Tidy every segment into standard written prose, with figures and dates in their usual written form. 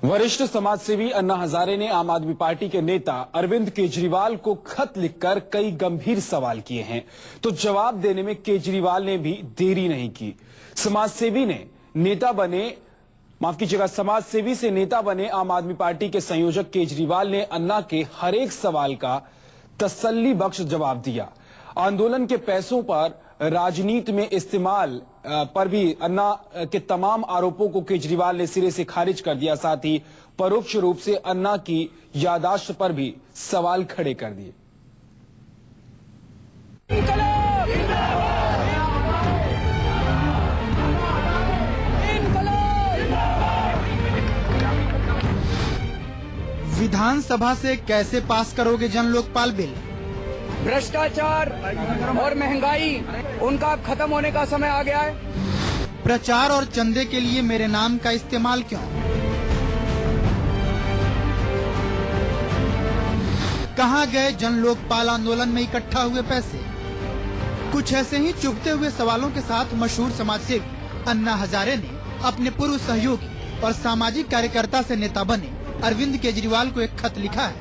वरिष्ठ समाजसेवी अन्ना हजारे ने आम आदमी पार्टी के नेता अरविंद केजरीवाल को खत लिखकर कई गंभीर सवाल किए हैं, तो जवाब देने में केजरीवाल ने भी देरी नहीं की। समाजसेवी से नेता बने आम आदमी पार्टी के संयोजक केजरीवाल ने अन्ना के हर एक सवाल का तसल्ली बख्श जवाब दिया। आंदोलन के पैसों पर राजनीति में इस्तेमाल पर भी अन्ना के तमाम आरोपों को केजरीवाल ने सिरे से खारिज कर दिया। साथ ही परोक्ष रूप से अन्ना की याददाश्त पर भी सवाल खड़े कर दिए। विधानसभा से कैसे पास करोगे जन लोकपाल बिल? भ्रष्टाचार और महंगाई उनका खत्म होने का समय आ गया है। प्रचार और चंदे के लिए मेरे नाम का इस्तेमाल क्यों? कहां गए जन लोकपाल आंदोलन में इकट्ठा हुए पैसे? कुछ ऐसे ही चुभते हुए सवालों के साथ मशहूर समाजसेवी अन्ना हजारे ने अपने पूर्व सहयोगी और सामाजिक कार्यकर्ता से नेता बने अरविंद केजरीवाल को एक खत लिखा है,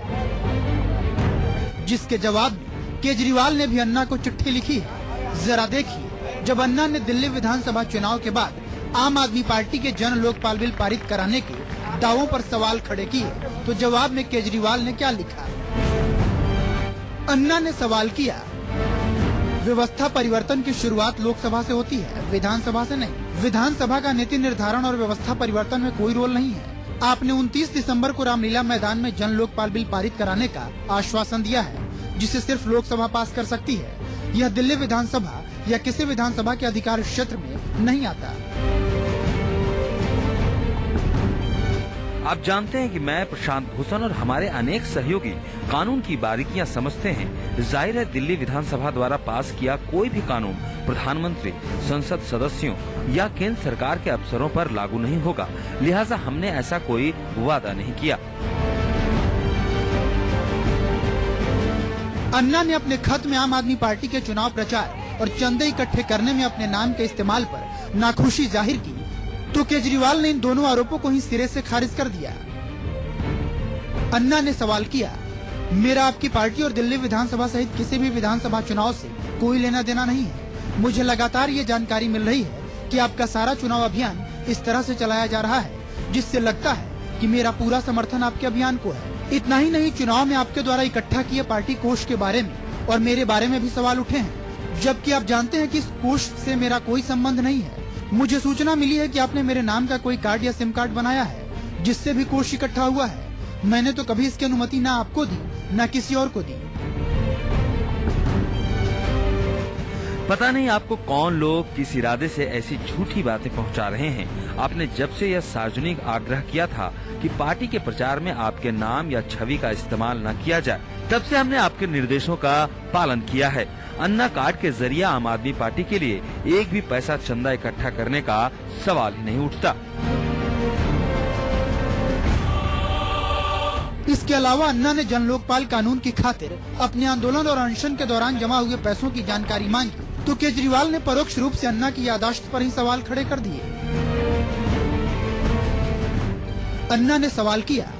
जिसके जवाब में केजरीवाल ने भी अन्ना को चिट्ठी लिखी है। जरा देखिए, जब अन्ना ने दिल्ली विधानसभा चुनाव के बाद आम आदमी पार्टी के जन लोकपाल बिल पारित कराने के दावों पर सवाल खड़े किए, तो जवाब में केजरीवाल ने क्या लिखा। अन्ना ने सवाल किया, व्यवस्था परिवर्तन की शुरुआत लोकसभा से होती है, विधानसभा से नहीं। विधानसभा का नीति निर्धारण और व्यवस्था परिवर्तन में कोई रोल नहीं है। आपने 29 दिसंबर को रामलीला मैदान में जन लोकपाल बिल पारित कराने का आश्वासन दिया है, जिसे सिर्फ लोकसभा पास कर सकती है। यह दिल्ली विधानसभा या किसी विधानसभा के अधिकार क्षेत्र में नहीं आता। आप जानते हैं कि मैं, प्रशांत भूषण और हमारे अनेक सहयोगी कानून की बारीकियां समझते हैं। जाहिर है, दिल्ली विधानसभा द्वारा पास किया कोई भी कानून प्रधानमंत्री, संसद सदस्यों या केंद्र सरकार के अफसरों पर लागू नहीं होगा। लिहाजा हमने ऐसा कोई वादा नहीं किया। अन्ना ने अपने खत में आम आदमी पार्टी के चुनाव प्रचार और चंदे इकट्ठे करने में अपने नाम के इस्तेमाल पर नाखुशी जाहिर की, तो केजरीवाल ने इन दोनों आरोपों को ही सिरे से खारिज कर दिया। अन्ना ने सवाल किया, मेरा आपकी पार्टी और दिल्ली विधानसभा सहित किसी भी विधानसभा चुनाव से कोई लेना देना नहीं है। मुझे लगातार ये जानकारी मिल रही है कि आपका सारा चुनाव अभियान इस तरह से चलाया जा रहा है, जिससे लगता है कि मेरा पूरा समर्थन आपके अभियान को है। इतना ही नहीं, चुनाव में आपके द्वारा इकट्ठा किए पार्टी कोष के बारे में और मेरे बारे में भी सवाल उठे हैं, जबकि आप जानते हैं कि इस कोष से मेरा कोई संबंध नहीं है। मुझे सूचना मिली है कि आपने मेरे नाम का कोई कार्ड या सिम कार्ड बनाया है, जिससे भी कोष इकट्ठा हुआ है। मैंने तो कभी इसकी अनुमति ना आपको दी, ना किसी और को दी। पता नहीं आपको कौन लोग किस इरादे से ऐसी झूठी बातें पहुंचा रहे हैं। आपने जब से यह सार्वजनिक आग्रह किया था कि पार्टी के प्रचार में आपके नाम या छवि का इस्तेमाल न किया जाए, तब से हमने आपके निर्देशों का पालन किया है। अन्ना कार्ड के जरिए आम आदमी पार्टी के लिए एक भी पैसा चंदा इकट्ठा करने का सवाल ही नहीं उठता। इसके अलावा अन्ना ने जन लोकपाल कानून की खातिर अपने आंदोलन और अनशन के दौरान जमा हुए पैसों की जानकारी मांगी, तो केजरीवाल ने परोक्ष रूप से अन्ना की याददाश्त पर ही सवाल खड़े कर दिए। अन्ना ने सवाल किया,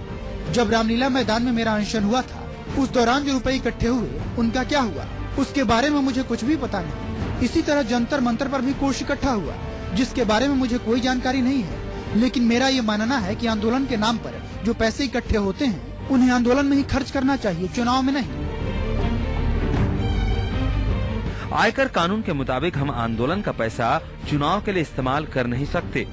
जब रामलीला मैदान में मेरा अनशन हुआ था, उस दौरान जो रुपए इकट्ठे हुए उनका क्या हुआ? उसके बारे में मुझे कुछ भी पता नहीं। इसी तरह जंतर मंतर पर भी कोष इकट्ठा हुआ, जिसके बारे में मुझे कोई जानकारी नहीं है। लेकिन मेरा ये मानना है कि आंदोलन के नाम पर जो पैसे इकट्ठे होते हैं, उन्हें आंदोलन में ही खर्च करना चाहिए, चुनाव में नहीं। आयकर कानून के मुताबिक हम आंदोलन का पैसा चुनाव के लिए इस्तेमाल कर नहीं सकते।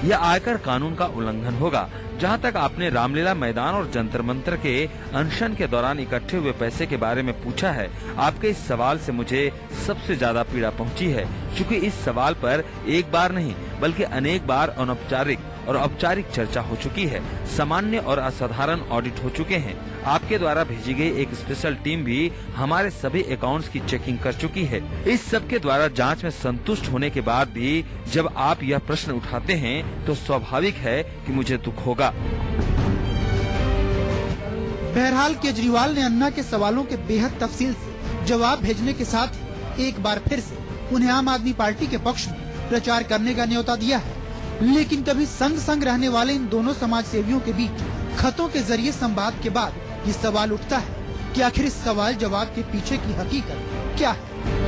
यह आयकर कानून का उल्लंघन होगा। जहां तक आपने रामलीला मैदान और जंतर मंतर के अनशन के दौरान इकट्ठे हुए पैसे के बारे में पूछा है, आपके इस सवाल से मुझे सबसे ज्यादा पीड़ा पहुंची है, क्योंकि इस सवाल पर एक बार नहीं बल्कि अनेक बार अनौपचारिक और औपचारिक चर्चा हो चुकी है। सामान्य और असाधारण ऑडिट हो चुके हैं। आपके द्वारा भेजी गई एक स्पेशल टीम भी हमारे सभी अकाउंट्स की चेकिंग कर चुकी है। इस सब के द्वारा जांच में संतुष्ट होने के बाद भी जब आप यह प्रश्न उठाते हैं, तो स्वाभाविक है कि मुझे दुख होगा। बहरहाल केजरीवाल ने अन्ना के सवालों के बेहद तफसील से जवाब भेजने के साथ एक बार फिर से उन्हें आम आदमी पार्टी के पक्ष में प्रचार करने का न्योता दिया है। लेकिन कभी संग संग रहने वाले इन दोनों समाज सेवियों के बीच खतों के जरिए संवाद के बाद ये सवाल उठता है कि आखिर इस सवाल जवाब के पीछे की हकीकत क्या है।